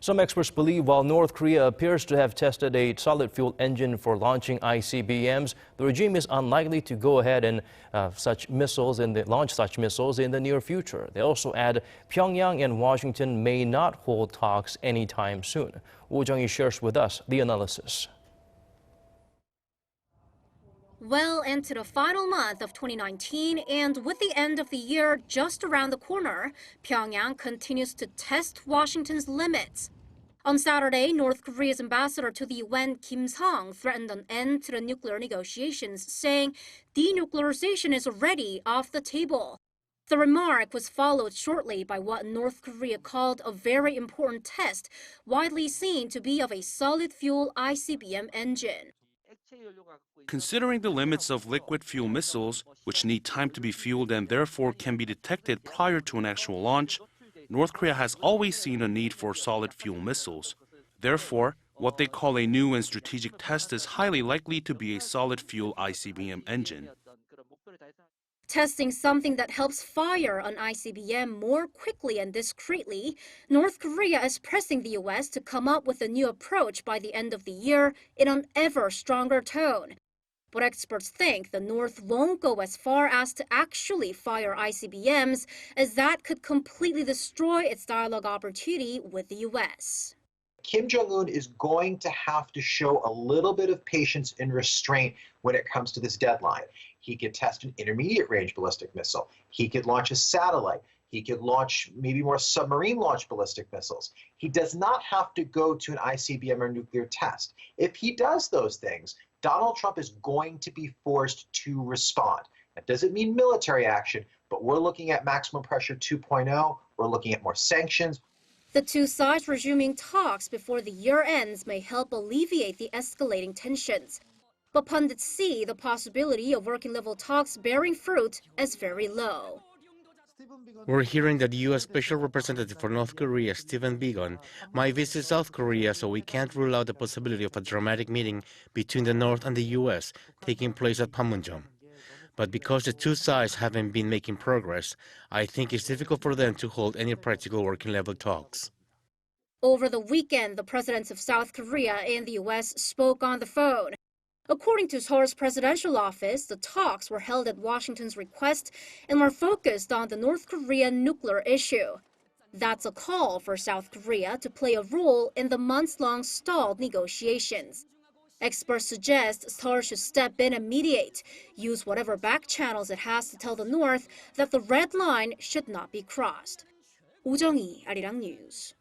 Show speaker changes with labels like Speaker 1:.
Speaker 1: Some experts believe while North Korea appears to have tested a solid fuel engine for launching ICBMs, the regime is unlikely to go ahead and launch such missiles in the near future. They also add Pyeongyang and Washington may not hold talks anytime soon. Jung-hee shares with us the analysis.
Speaker 2: Well into the final month of 2019, and with the end of the year just around the corner, Pyongyang continues to test Washington's limits. On Saturday, North Korea's ambassador to the UN, Kim Sung, threatened an end to the nuclear negotiations, saying denuclearization is already off the table. The remark was followed shortly by what North Korea called a very important test, widely seen to be of a solid-fuel ICBM engine.
Speaker 3: Considering the limits of liquid fuel missiles, which need time to be fueled and therefore can be detected prior to an actual launch, North Korea has always seen a need for solid fuel missiles. Therefore, what they call a new and strategic test is highly likely to be a solid fuel ICBM engine.
Speaker 2: Testing something that helps fire an ICBM more quickly and discreetly, North Korea is pressing the U.S. to come up with a new approach by the end of the year in an ever stronger tone. But experts think the North won't go as far as to actually fire ICBMs, as that could completely destroy its dialogue opportunity with the U.S.
Speaker 4: Kim Jong-un is going to have to show a little bit of patience and restraint when it comes to this deadline. He could test an intermediate-range ballistic missile. He could launch a satellite. He could launch maybe more submarine-launched ballistic missiles. He does not have to go to an ICBM or nuclear test. If he does those things, Donald Trump is going to be forced to respond. That doesn't mean military action, but we're looking at maximum pressure 2.0. We're looking at more sanctions.
Speaker 2: The two sides resuming talks before the year ends may help alleviate the escalating tensions. But pundits see the possibility of working-level talks bearing fruit as very low.
Speaker 5: We're hearing that the U.S. Special Representative for North Korea, Stephen Biegun, might visit South Korea, so we can't rule out the possibility of a dramatic meeting between the North and the U.S. taking place at Panmunjom. But because the two sides haven't been making progress, I think it's difficult for them to hold any practical working-level talks.
Speaker 2: Over the weekend, the presidents of South Korea and the U.S. spoke on the phone. According to Seoul's presidential office, the talks were held at Washington's request and were focused on the North Korean nuclear issue. That's a call for South Korea to play a role in the months-long stalled negotiations. Experts suggest Seoul should step in and mediate, use whatever back channels it has to tell the North that the red line should not be crossed. Jung-hee, Arirang News.